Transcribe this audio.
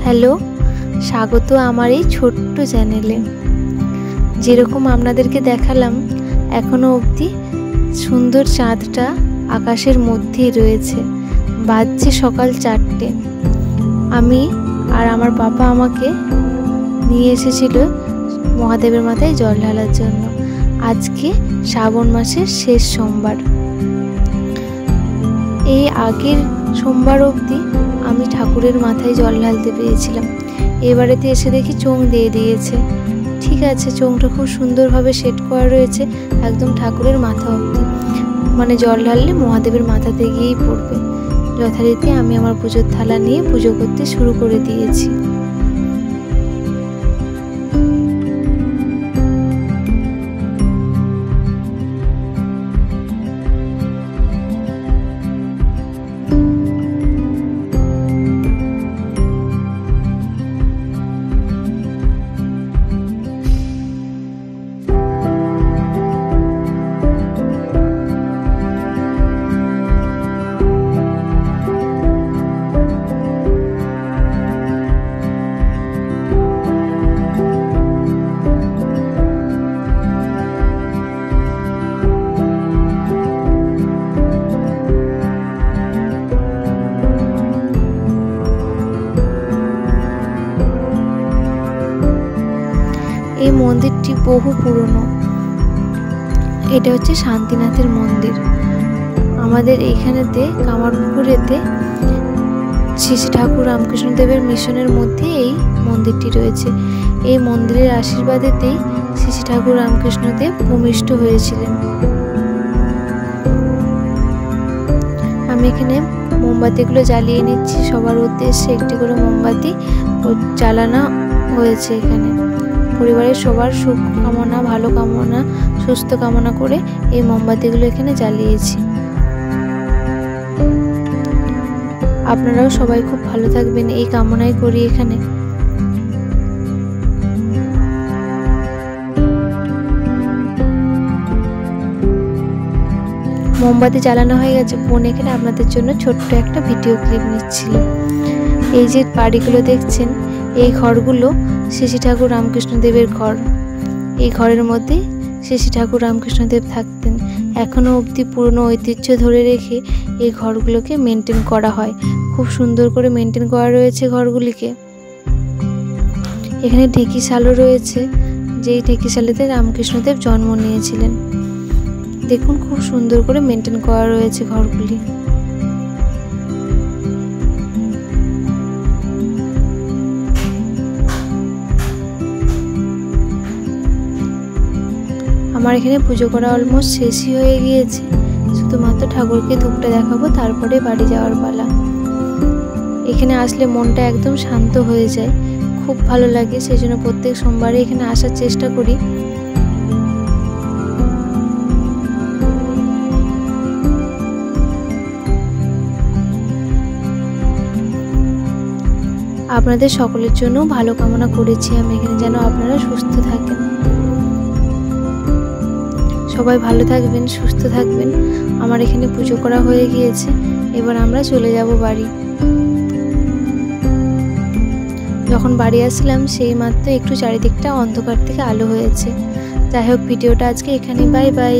Hello, স্বাগত আমার এই ছোট্ট চ্যানেলে। যেরকম আপনাদেরকে দেখালাম, এখনো অবধি সুন্দর চাঁদটা আকাশের মধ্যেই রয়েছে। বাজছে সকাল 4টে। আমি আর আমার বাবা আমাকে নিয়ে এসেছিল মহাদেবের মাথায় জল ঢালার জন্য। আজকে শ্রাবণ মাসের শেষ সোমবার। এই আগের সোমবার অবধি আমি ঠাকুরের মাথায় জল ঢালতে পেরেছিলাম। এবারেতে এসে দেখি চোং দিয়ে দিয়েছে। ঠিক আছে, চোংটা খুব সুন্দরভাবে সেট করা রয়েছে একদম ঠাকুরের মাথা অবধি, মানে জল ঢাললে মহাদেবের মাথাতে গিয়েই পড়বে। যথারীতি আমি আমার পুজোর থালা নিয়ে পুজো করতে শুরু করে দিয়েছি। এই মন্দিরটি বহু পুরনো। এটা হচ্ছে শান্তিনাথের মন্দির। আমাদের এইখানেতে কামারপুকুরেতে শ্রী শ্রী ঠাকুর রামকৃষ্ণদেবের মিশনের মধ্যে এই মন্দিরটি রয়েছে। এই মন্দিরের আশীর্বাদেতেই শ্রী শ্রী ঠাকুর রামকৃষ্ণদেব ভূমিষ্ঠ হয়েছিলেন। আমি এখানে মোমবাতিগুলো জ্বালিয়ে নিচ্ছি। সবার উদ্দেশ্যে একটি করে মোমবাতি জ্বালানো হয়েছে। এখানে পরিবারের সবার সুখ কামনা, ভালো কামনা, সুস্থ কামনা করে এই মোমবাতিগুলো এখানে জ্বালিয়েছি। আপনারাও সবাই খুব ভালো থাকবেন এই কামনাই করি এখানে। মোমবাতি জ্বালানো হয়ে গেছে। বোন এখানে আপনাদের জন্য ছোট্ট একটা ভিডিও ক্লিপ নিচ্ছিল। এই যে বাড়িগুলো দেখছেন, এই ঘরগুলো শ্রী শ্রী ঠাকুর রামকৃষ্ণদেবের ঘর। এই ঘরের মধ্যে শ্রী শ্রী ঠাকুর রামকৃষ্ণদেব থাকতেন। এখনও অবধি পুরনো ঐতিহ্য ধরে রেখে এই ঘরগুলোকে মেনটেন করা হয়। খুব সুন্দর করে মেনটেন করা রয়েছে ঘরগুলিকে। এখানে ঢেঁকিশালও রয়েছে, যেই ঢেঁকিশালেতে রামকৃষ্ণদেব জন্ম নিয়েছিলেন। দেখুন খুব সুন্দর করে মেনটেন করা রয়েছে ঘরগুলি। আমার এখানে পুজো করা অলমোস্ট শেষই হয়ে গিয়েছে। শুধুমাত্র ঠাকুরকে ধূপটা দেখাবো, তারপরে বাড়ি যাওয়ার পালা। এখানে আসলে মনটা একদম শান্ত হয়ে যায়, খুব ভালো লাগে। সেই জন্য প্রত্যেক সোমবারে এখানে আসার চেষ্টা করি। আপনাদের সকলের জন্য ভালো কামনা করেছি আমি এখানে, যেন আপনারা সুস্থ থাকেন। সবাই ভালো থাকবেন, সুস্থ থাকবেন। আমার এখানে পুজো করা হয়ে গিয়েছে। এবার আমরা চলে যাব বাড়ি। যখন বাড়ি আসলাম সেই মাত্র একটু চারিদিকটা অন্ধকার থেকে আলো হয়েছে। যাই হোক, ভিডিওটা আজকে এখানে। Bye bye.